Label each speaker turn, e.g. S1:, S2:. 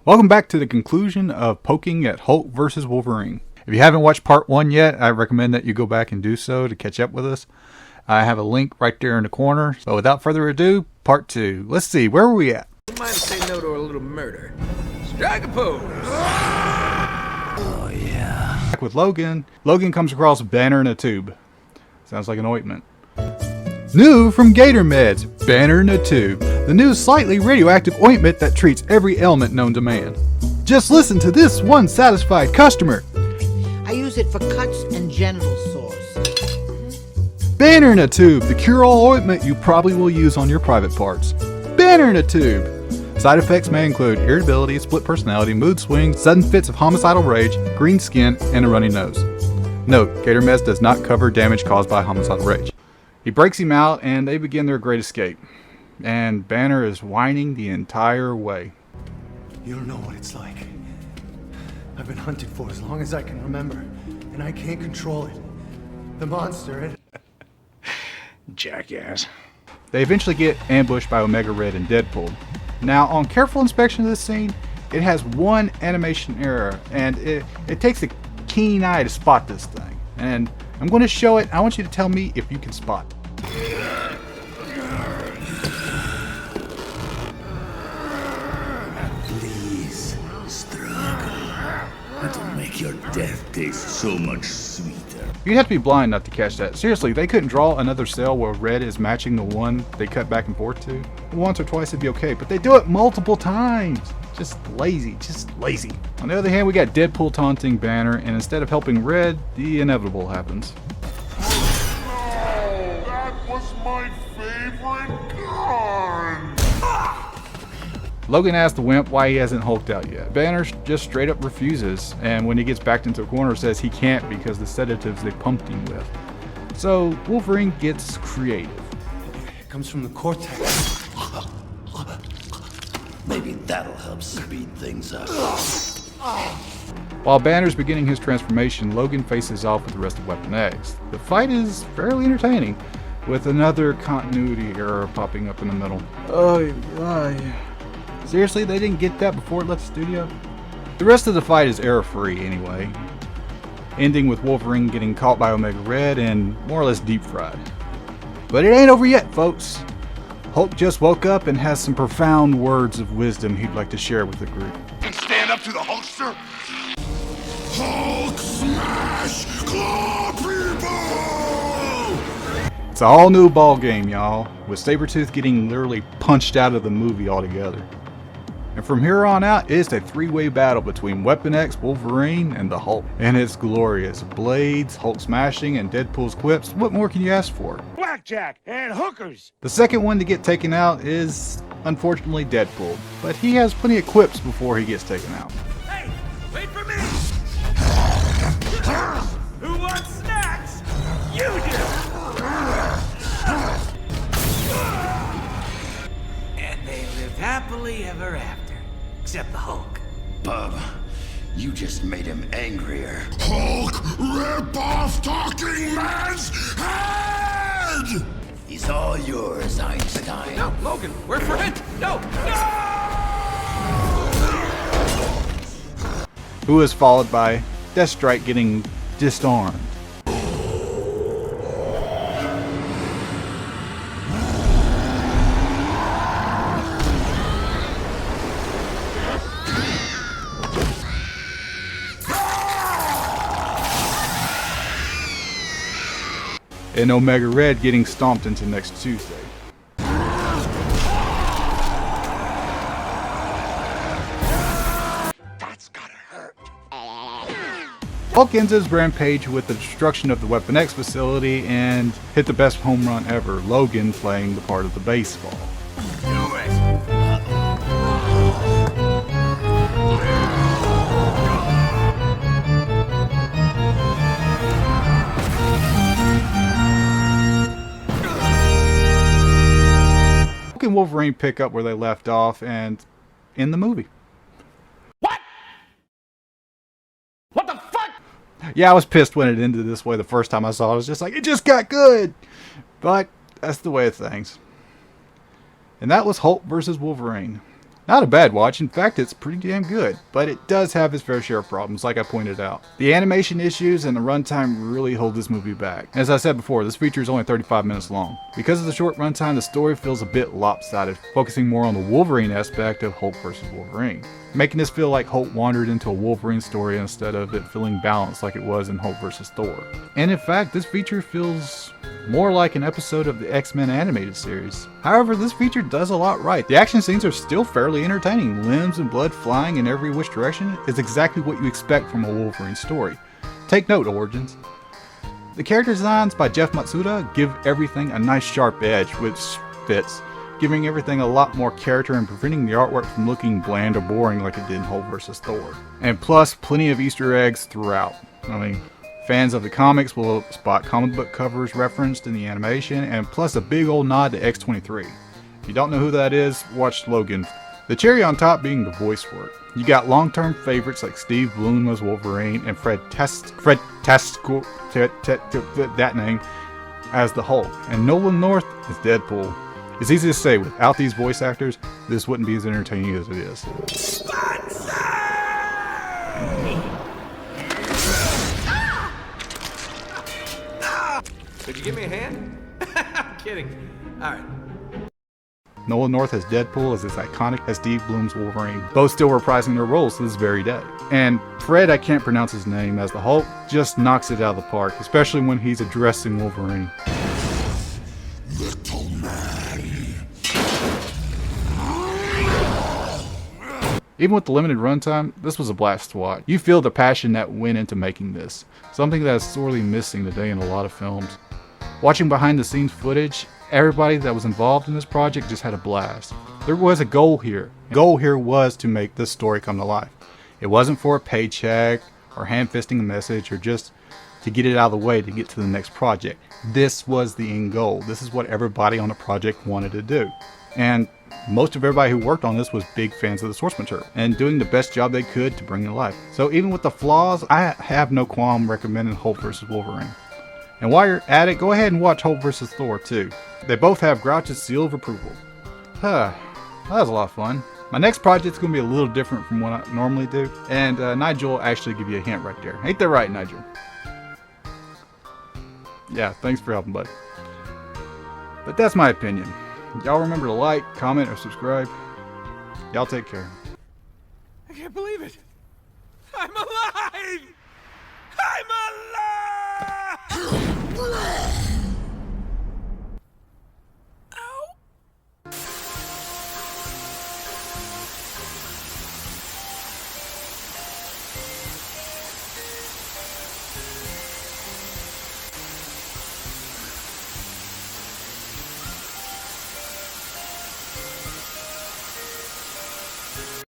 S1: Welcome back to the conclusion of Poking at Hulk vs. Wolverine. If you haven't watched part 1 yet, I recommend that you go back and do so to catch up with us. I have a link right there in the corner. So without further ado, part 2. Let's see, where were we at?
S2: Who might say no to a little murder? Strike a pose!
S3: Oh, yeah.
S1: Back with Logan. Logan comes across a banner in a tube. Sounds like an ointment. New from Gator Meds, Banner in a Tube. The new slightly radioactive ointment that treats every ailment known to man. Just listen to this one satisfied customer.
S4: I use it for cuts and genital sores.
S1: Banner in a Tube, the cure-all ointment you probably will use on your private parts. Banner in a Tube. Side effects may include irritability, split personality, mood swings, sudden fits of homicidal rage, green skin, and a runny nose. Note, Gator Meds does not cover damage caused by homicidal rage. He breaks him out, and they begin their great escape. And Banner is whining the entire way.
S5: You don't know what it's like. I've been hunted for as long as I can remember, and I can't control it. The monster,
S3: Jackass.
S1: They eventually get ambushed by Omega Red and Deadpool. Now, on careful inspection of this scene, it has one animation error, and it takes a keen eye to spot this thing. And I'm going to show it. I want you to tell me if you can spot it.
S3: Please, struggle. It'll make your death taste so much sweeter.
S1: You'd have to be blind not to catch that. Seriously, they couldn't draw another cell where red is matching the one they cut back and forth to. Once or twice it'd be okay, but they do it multiple times. Just lazy. On the other hand, we got Deadpool taunting Banner, and instead of helping Red, the inevitable happens.
S6: Oh, that was my favorite gun!
S1: Logan asks the wimp why he hasn't hulked out yet. Banner just straight up refuses, and when he gets backed into a corner says he can't because the sedatives they pumped him with. So Wolverine gets creative.
S5: it comes from the cortex.
S3: Maybe that'll help speed things up.
S1: While Banner's beginning his transformation, Logan faces off with the rest of Weapon X. The fight is fairly entertaining, with another continuity error popping up in the middle. Seriously, they didn't get that before it left the studio? The rest of the fight is error-free anyway, ending with Wolverine getting caught by Omega Red and more or less deep-fried. But it ain't over yet, folks. Hulk just woke up and has some profound words of wisdom he'd like to share with the group.
S6: And stand up to the Hulkster! Hulk smash! Claw people!
S1: It's a all new ball game, y'all, with Sabretooth getting literally punched out of the movie altogether. And from here on out, it's a three-way battle between Weapon X, Wolverine, and the Hulk. And it's glorious. Blades, Hulk smashing, and Deadpool's quips. What more can you ask for?
S7: Blackjack and hookers.
S1: The second one to get taken out is, unfortunately, Deadpool. But he has plenty of quips before he gets taken out.
S7: Hey, wait for me. Who wants snacks? You do. And they lived happily ever after. Except the Hulk.
S3: Bub, you just made him angrier.
S6: Hulk, rip off Talking Man's head!
S3: He's all yours, Einstein.
S2: No, Logan, we're friends! No!
S1: Who is followed by Deathstrike getting disarmed. And Omega Red getting stomped into next Tuesday.
S6: That's gotta hurt.
S1: Hulk ends his rampage with the destruction of the Weapon X facility and hit the best home run ever, Logan playing the part of the baseball.
S7: Do it.
S1: Hulk and Wolverine pick up where they left off and in the movie.
S7: What? What the fuck?
S1: Yeah, I was pissed when it ended this way the first time I saw it. I was just like, it just got good. But that's the way of things. And that was Hulk versus Wolverine. Not a bad watch, in fact it's pretty damn good, but it does have its fair share of problems like I pointed out. The animation issues and the runtime really hold this movie back. As I said before, this feature is only 35 minutes long. Because of the short runtime, the story feels a bit lopsided, focusing more on the Wolverine aspect of Hulk vs. Wolverine, making this feel like Hulk wandered into a Wolverine story instead of it feeling balanced like it was in Hulk vs. Thor. And in fact, this feature feels more like an episode of the X-Men animated series. However, this feature does a lot right. The action scenes are still fairly entertaining. Limbs and blood flying in every which direction is exactly what you expect from a Wolverine story. Take note, Origins. The character designs by Jeff Matsuda give everything a nice sharp edge, which fits, giving everything a lot more character and preventing the artwork from looking bland or boring like it did in Hulk vs. Thor. And plus, plenty of Easter eggs throughout. I mean, fans of the comics will spot comic book covers referenced in the animation, and plus a big old nod to X-23. If you don't know who that is, watch Logan. The cherry on top being the voice work. You got long-term favorites like Steve Bloom as Wolverine and Fred Tasko, that name, as the Hulk, and Nolan North as Deadpool. It's easy to say, without these voice actors, this wouldn't be as entertaining as it is.
S2: Could you give me a hand? I'm kidding. Alright.
S1: Nolan North as Deadpool is as iconic as Steve Bloom's Wolverine, both still reprising their roles to this very day. And Fred, I can't pronounce his name, as the Hulk, just knocks it out of the park, especially when he's addressing Wolverine.
S6: Little man.
S1: Even with the limited runtime, this was a blast to watch. You feel the passion that went into making this, something that is sorely missing today in a lot of films. Watching behind the scenes footage, everybody that was involved in this project just had a blast. There was a goal here. The goal here was to make this story come to life. It wasn't for a paycheck or hand-fisting a message or just to get it out of the way to get to the next project. This was the end goal. This is what everybody on the project wanted to do. And most of everybody who worked on this was big fans of the source material and doing the best job they could to bring it to life. So even with the flaws, I have no qualm recommending Hulk vs. Wolverine. And while you're at it, go ahead and watch Hulk vs. Thor too. They both have Grouch's seal of approval. That was a lot of fun. My next project's going to be a little different from what I normally do, and Nigel will actually give you a hint right there. Ain't that right, Nigel? Yeah, thanks for helping, bud. But that's my opinion. Y'all remember to like, comment, or subscribe. Y'all take care.
S2: I can't believe